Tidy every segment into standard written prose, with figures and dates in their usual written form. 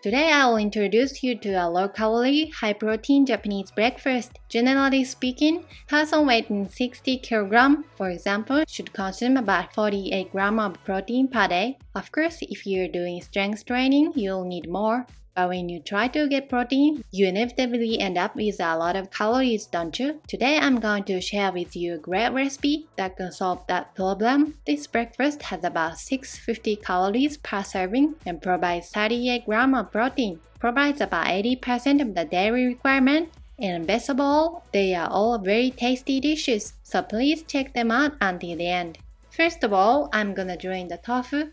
Today I will introduce you to a low-calorie, high-protein Japanese breakfast. Generally speaking, person weighing 60 kg, for example, should consume about 48 grams of protein per day. Of course, if you're doing strength training, you'll need more. But when you try to get protein, you inevitably end up with a lot of calories, don't you? Today I'm going to share with you a great recipe that can solve that problem. This breakfast has about 650 calories per serving and provides 38 grams of protein. Provides about 80% of the dairy requirement. And best of all, they are all very tasty dishes, so please check them out until the end. First of all, I'm gonna drain the tofu.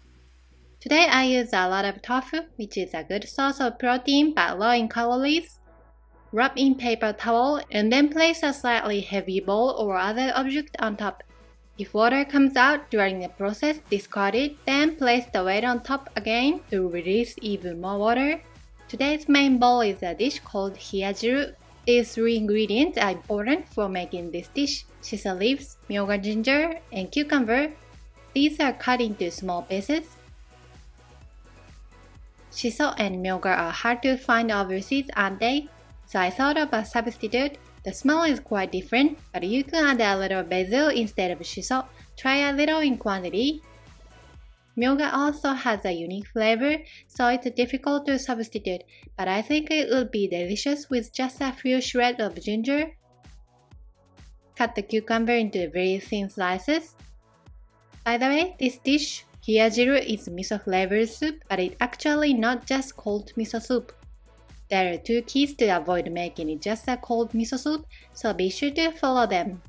Today I use a lot of tofu, which is a good source of protein but low in calories. Wrap in paper towel and then place a slightly heavy bowl or other object on top. If water comes out during the process, discard it, then place the weight on top again to release even more water. Today's main bowl is a dish called Hiyajiru. These three ingredients are important for making this dish: Shiso leaves, Myoga ginger, and cucumber. These are cut into small pieces. Shiso and Myoga are hard to find overseas, aren't they? So I thought of a substitute. The smell is quite different, but you can add a little basil instead of shiso. Try a little in quantity. Myoga also has a unique flavor, so it's difficult to substitute, but I think it would be delicious with just a few shreds of ginger. Cut the cucumber into very thin slices. By the way, this dish, Hiyajiru, is miso flavored soup, but it's actually not just cold miso soup. There are two keys to avoid making it just a cold miso soup, so be sure to follow them.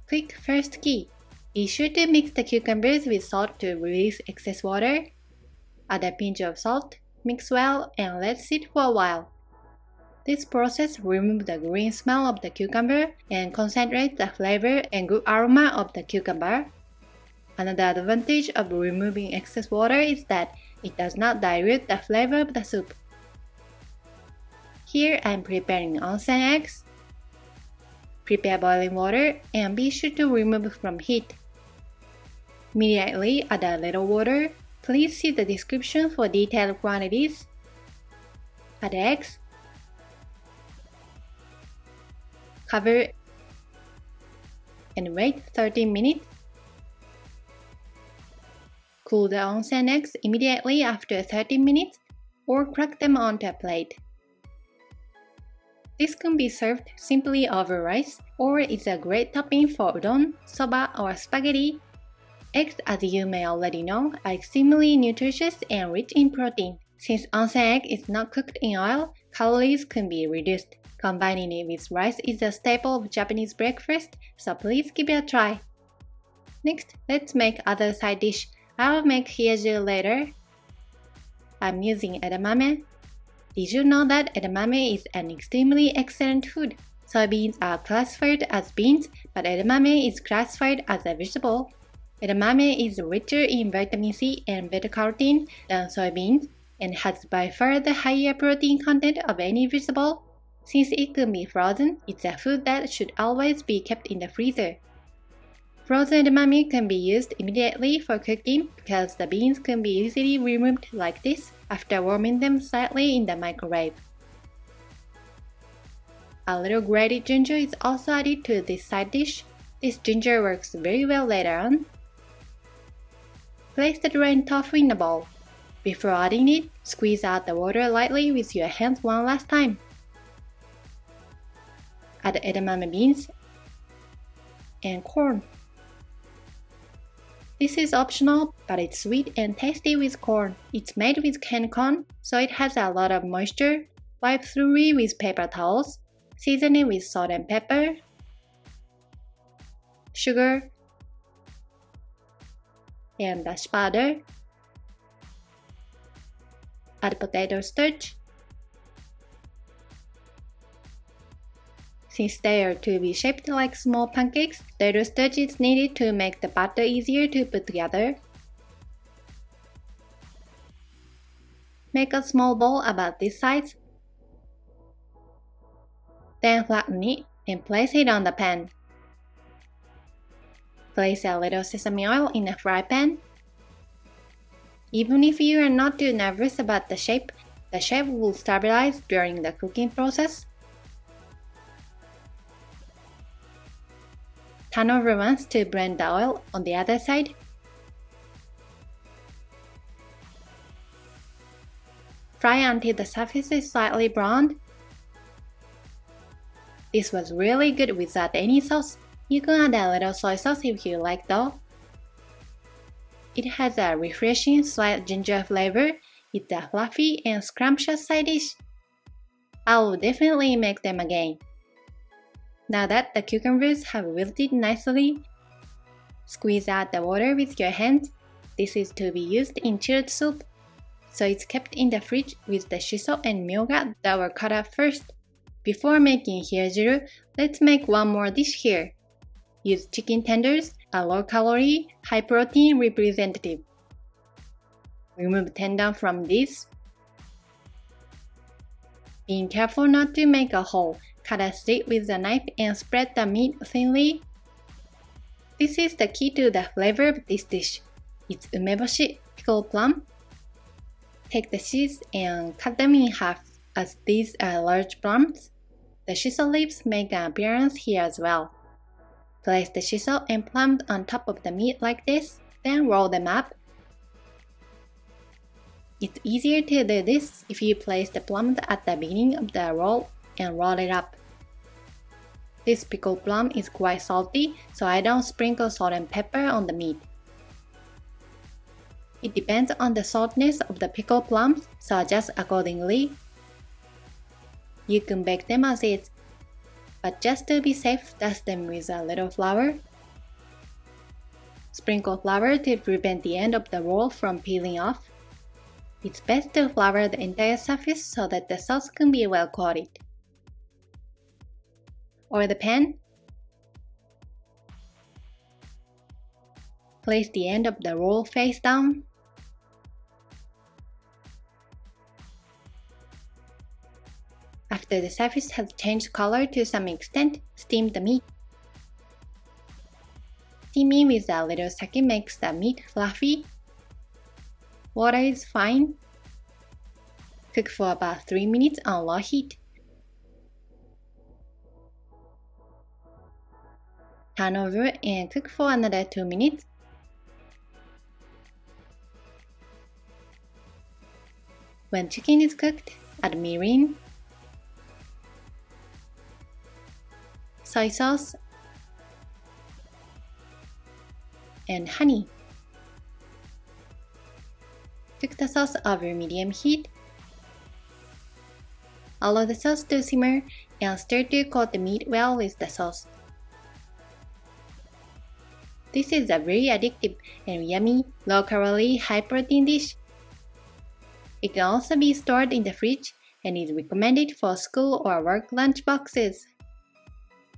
Quick first key. Be sure to mix the cucumbers with salt to release excess water. Add a pinch of salt, mix well, and let sit for a while. This process removes the green smell of the cucumber and concentrates the flavor and good aroma of the cucumber. Another advantage of removing excess water is that it does not dilute the flavor of the soup. Here I'm preparing onsen eggs. Prepare boiling water and be sure to remove from heat. Immediately add a little water. Please see the description for detailed quantities. Add eggs. Cover and wait 30 minutes. Cool the onsen eggs immediately after 30 minutes or crack them onto a plate. This can be served simply over rice or is a great topping for udon, soba, or spaghetti. Eggs, as you may already know, are extremely nutritious and rich in protein. Since onsen egg is not cooked in oil, calories can be reduced. Combining it with rice is a staple of Japanese breakfast, so please give it a try. Next, let's make other side dish. I will make hiyajiru later. I'm using edamame. Did you know that edamame is an extremely excellent food? Soybeans are classified as beans, but edamame is classified as a vegetable. Edamame is richer in vitamin C and beta-carotene than soybeans and has by far the higher protein content of any vegetable. Since it can be frozen, it's a food that should always be kept in the freezer. Frozen edamame can be used immediately for cooking because the beans can be easily removed like this after warming them slightly in the microwave. A little grated ginger is also added to this side dish. This ginger works very well later on. Place the drained tofu in a bowl. Before adding it, squeeze out the water lightly with your hands one last time. Add edamame beans and corn. This is optional, but it's sweet and tasty with corn. It's made with canned corn, so it has a lot of moisture. Wipe thoroughly with paper towels. Season it with salt and pepper, sugar, and dashi powder. Add potato starch. Since they are to be shaped like small pancakes, potato starch is needed to make the batter easier to put together. Make a small ball about this size. Then flatten it and place it on the pan. Place a little sesame oil in a fry pan. Even if you are not too nervous about the shape, The shape will stabilize during the cooking process. Turn over once to blend the oil on the other side. Fry until the surface is slightly browned. This was really good without any sauce. You can add a little soy sauce if you like though. It has a refreshing slight ginger flavor. It's a fluffy and scrumptious side dish. I will definitely make them again. Now that the cucumbers have wilted nicely, squeeze out the water with your hands. This is to be used in chilled soup, so it's kept in the fridge with the shiso and myoga that were cut up first. Before making hiyajiru, let's make one more dish here. Use chicken tenders, a low-calorie, high-protein representative. Remove tendon from this. Being careful not to make a hole, cut a slit with a knife and spread the meat thinly. This is the key to the flavor of this dish. It's umeboshi, pickled plum. Take the seeds and cut them in half, as these are large plums. The shiso leaves make an appearance here as well. Place the shiso and plums on top of the meat like this, then roll them up. It's easier to do this if you place the plums at the beginning of the roll and roll it up. This pickled plum is quite salty, so I don't sprinkle salt and pepper on the meat. It depends on the saltness of the pickled plums, so adjust accordingly. You can bake them as is, but just to be safe, dust them with a little flour. Sprinkle flour to prevent the end of the roll from peeling off. It's best to flour the entire surface so that the sauce can be well coated. Or the pan. Place the end of the roll face down. After the surface has changed color to some extent, steam the meat. Steaming with a little sake makes the meat fluffy. Water is fine. Cook for about 3 minutes on low heat. Turn over and cook for another 2 minutes. When chicken is cooked, add mirin, soy sauce, and honey. Cook the sauce over medium heat. Allow the sauce to simmer and stir to coat the meat well with the sauce. This is a very addictive and yummy, low-calorie, high-protein dish. It can also be stored in the fridge and is recommended for school or work lunch boxes.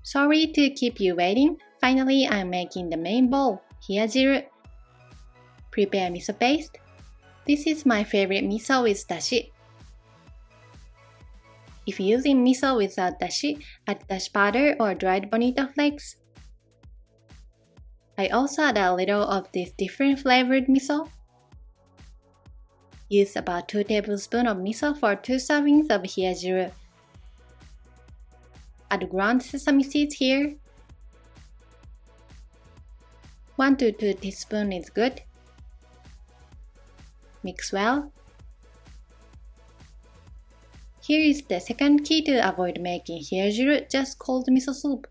Sorry to keep you waiting. Finally, I'm making the main bowl, hiyajiru. Prepare miso paste. This is my favorite miso with dashi. If using miso without dashi, add dashi powder or dried bonito flakes. I also add a little of this different flavored miso. Use about 2 tablespoons of miso for 2 servings of hiyajiru. Add ground sesame seeds here. 1 to 2 teaspoons is good. Mix well. Here is the second key to avoid making hiyajiru just cold miso soup.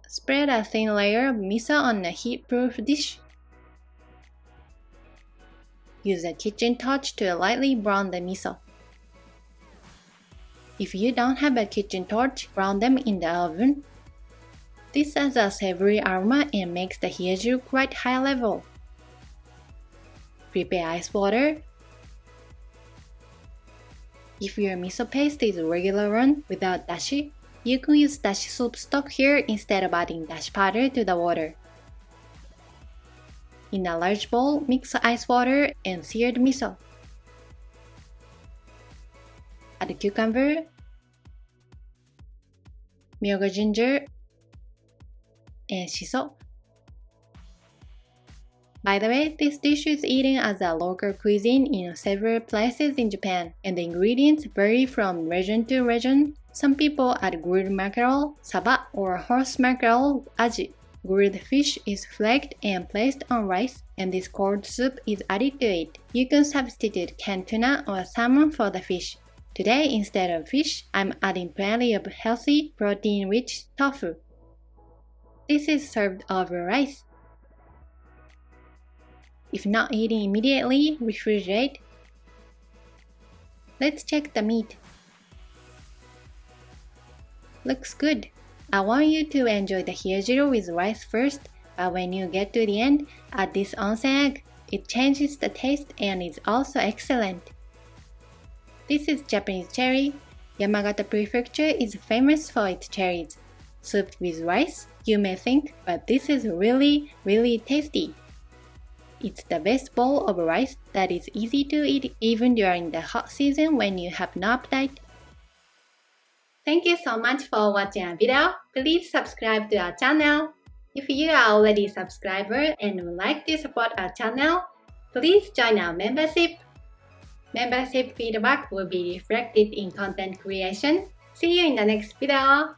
Spread a thin layer of miso on a heat-proof dish. Use a kitchen torch to lightly brown the miso. If you don't have a kitchen torch, brown them in the oven. This adds a savory aroma and makes the hiyajiru quite high level. Prepare ice water. If your miso paste is regular one without dashi, you can use dashi soup stock here instead of adding dashi powder to the water. In a large bowl, mix ice water and seared miso. Add cucumber, myoga ginger, and shiso. By the way, this dish is eaten as a local cuisine in several places in Japan, and the ingredients vary from region to region. Some people add grilled mackerel, saba, or horse mackerel, aji. Grilled fish is flaked and placed on rice, and this cold soup is added to it. You can substitute canned tuna or salmon for the fish. Today, instead of fish, I'm adding plenty of healthy, protein-rich tofu. This is served over rice. If not eating immediately, refrigerate. Let's check the meat. Looks good. I want you to enjoy the hiyajiru with rice first, but when you get to the end, add this onsen egg. It changes the taste and is also excellent. This is Japanese cherry. Yamagata Prefecture is famous for its cherries. Soup with rice, you may think, but this is really tasty. It's the best bowl of rice that is easy to eat even during the hot season when you have no appetite. Thank you so much for watching our video. Please subscribe to our channel. If you are already a subscriber and would like to support our channel, please join our membership. Membership feedback will be reflected in content creation. See you in the next video.